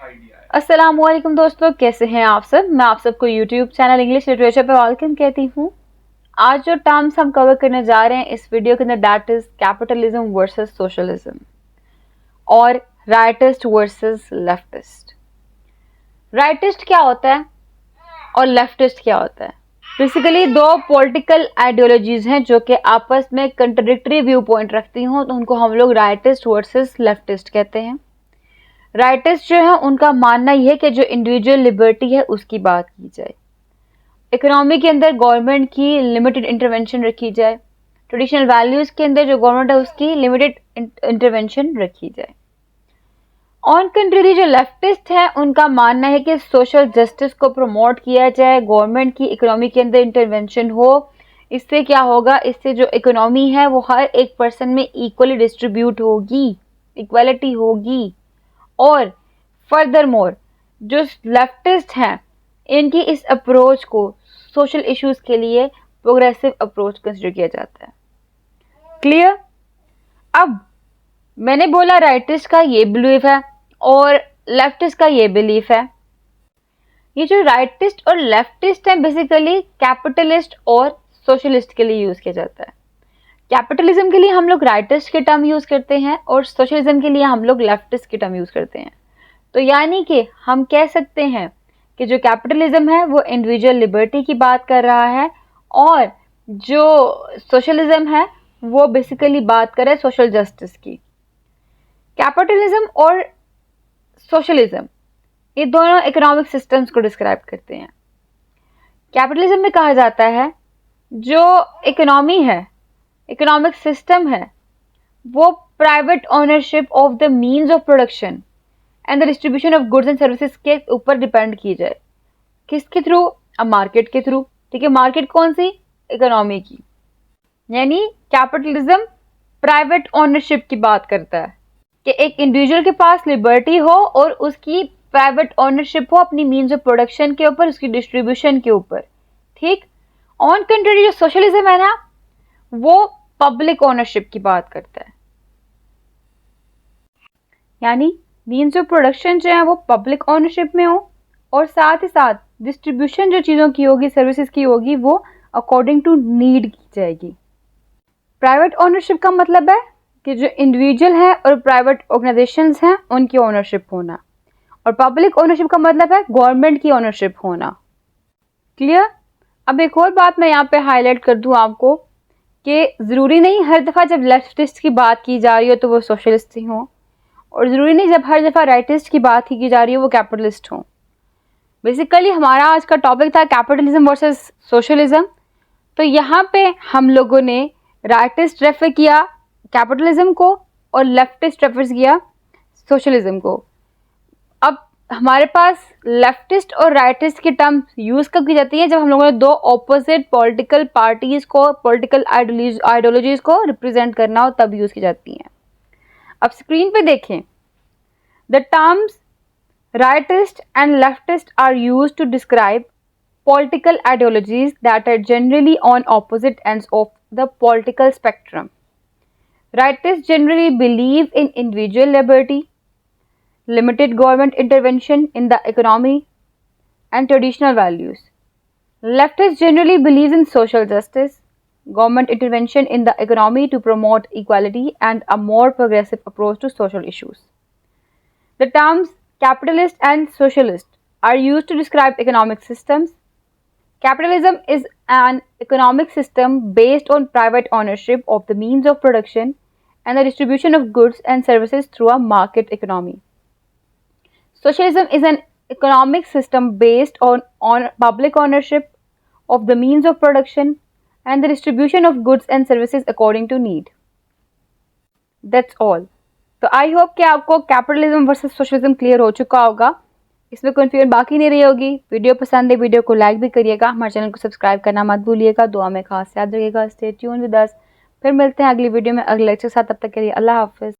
Idea है। अस्सलामुअलैकुम दोस्तों, कैसे हैं आप सब। मैं आप सबको यूट्यूब चैनल इंग्लिश लिटरेचर पे वेलकम कहती हूँ। आज जो टर्म्स हम कवर करने जा रहे हैं इस वीडियो के अंदर, that is capitalism versus socialism और राइटिस्ट वर्सेस लेफ्टिस्ट। राइटिस्ट क्या होता है और लेफ्टिस्ट क्या होता है? बेसिकली दो पॉलिटिकल आइडियोलॉजीज हैं जो कि आपस में कंट्राडिक्टरी व्यू पॉइंट रखती हों, तो उनको हम लोग राइटिस्ट वर्सेस लेफ्टिस्ट कहते हैं। राइटिस्ट जो है उनका मानना यह है कि जो इंडिविजुअल लिबर्टी है उसकी बात की जाए, इकोनॉमी के अंदर गवर्नमेंट की लिमिटेड इंटरवेंशन रखी जाए, ट्रेडिशनल वैल्यूज के अंदर जो गवर्नमेंट है उसकी लिमिटेड इंटरवेंशन रखी जाए। ऑन कंट्री जो लेफ्टिस्ट है उनका मानना है कि सोशल जस्टिस को प्रमोट किया जाए, गवर्नमेंट की इकोनॉमी के अंदर इंटरवेंशन हो। इससे क्या होगा, इससे जो इकोनॉमी है वो हर एक पर्सन में इक्वली डिस्ट्रीब्यूट होगी, इक्वालिटी होगी। और फर्दर मोर जो लेफ्टिस्ट हैं इनकी इस अप्रोच को सोशल इश्यूज के लिए प्रोग्रेसिव अप्रोच कंसिडर किया जाता है। क्लियर? अब मैंने बोला राइटिस्ट का ये बिलीफ है और लेफ्टिस्ट का ये बिलीफ है। ये जो राइटिस्ट और लेफ्टिस्ट है बेसिकली कैपिटलिस्ट और सोशलिस्ट के लिए यूज किया जाता है। कैपिटलिज्म के लिए हम लोग राइटिस्ट के टर्म यूज करते हैं और सोशलिज्म के लिए हम लोग लेफ्टिस्ट के टर्म यूज करते हैं। तो यानी कि हम कह सकते हैं कि जो कैपिटलिज्म है वो इंडिविजुअल लिबर्टी की बात कर रहा है और जो सोशलिज्म है वो बेसिकली बात कर रहा है सोशल जस्टिस की। कैपिटलिज्म और सोशलिज्म ये दोनों इकोनॉमिक सिस्टम्स को डिस्क्राइब करते हैं। कैपिटलिज्म में कहा जाता है जो इकोनॉमी है, इकोनॉमिक सिस्टम है, वो private ownership of the means of production and the distribution of goods and services के ऊपर डिपेंड की जाए। किसके थ्रू? अब मार्केट के थ्रू। ठीक है, मार्केट कौन सी? इकोनॉमी की। यानी कैपिटलिज्म प्राइवेट ओनरशिप की बात करता है कि एक इंडिविजुअल के पास लिबर्टी हो और उसकी प्राइवेट ओनरशिप हो अपनी मीन्स ऑफ प्रोडक्शन के ऊपर, उसकी डिस्ट्रीब्यूशन के ऊपर। ठीक। ऑन कंट्री जो सोशलिज्म है ना वो पब्लिक ओनरशिप की बात करता है, यानी मीन्स ऑफ प्रोडक्शन जो है वो पब्लिक ओनरशिप में हो और साथ ही साथ डिस्ट्रीब्यूशन जो चीज़ों की होगी, सर्विसेज की होगी, वो अकॉर्डिंग टू नीड की जाएगी। प्राइवेट ओनरशिप का मतलब है कि जो इंडिविजुअल है और प्राइवेट ऑर्गेनाइजेशंस हैं उनकी ओनरशिप होना, और पब्लिक ओनरशिप का मतलब है गवर्नमेंट की ओनरशिप होना। क्लियर? अब एक और बात मैं यहाँ पे हाईलाइट कर दूँ आपको कि ज़रूरी नहीं हर दफ़ा जब लेफ्टिस्ट की बात की जा रही हो तो वो सोशलिस्ट ही हों, और ज़रूरी नहीं जब हर दफ़ा राइटिस्ट की बात ही की जा रही हो वो कैपिटलिस्ट हों। बेसिकली हमारा आज का टॉपिक था कैपिटलिज्म वर्सेस सोशलिज्म, तो यहाँ पे हम लोगों ने राइटिस्ट रेफर किया कैपिटलिज्म को और लेफ्टिस्ट रेफर किया सोशलिज्म को। अब हमारे पास लेफ्टिस्ट और राइटिस्ट की टर्म यूज़ कब की जाती है? जब हम लोगों ने दो ऑपोजिट पॉलिटिकल पार्टीज़ को, पॉलिटिकल आइडियोलॉजीज़ को रिप्रेजेंट करना हो तब यूज़ की जाती हैं। अब स्क्रीन पे देखें, the terms rightist and leftist are used to describe political ideologies that are generally on opposite ends of the political spectrum. Rightists generally believe in individual liberty, limited government intervention in the economy, and traditional values. Leftists generally believe in social justice, government intervention in the economy to promote equality, and a more progressive approach to social issues. The terms capitalist and socialist are used to describe economic systems. Capitalism is an economic system based on private ownership of the means of production and the distribution of goods and services through a market economy. Socialism is an economic system based on public ownership of the means of production and the distribution of goods and services according to need. That's all. तो I hope कि आपको capitalism versus socialism clear हो चुका होगा, इसमें confusion बाकी नहीं रही होगी। वीडियो पसंद है वीडियो को लाइक भी करिएगा, हमारे चैनल को सब्सक्राइब करना मत भूलिएगा। दुआ में खास याद रखिएगा। Stay tune with us. फिर मिलते हैं अगली वीडियो में अगले लेक्चर के साथ। तब तक के लिए अल्लाह हाफिज़।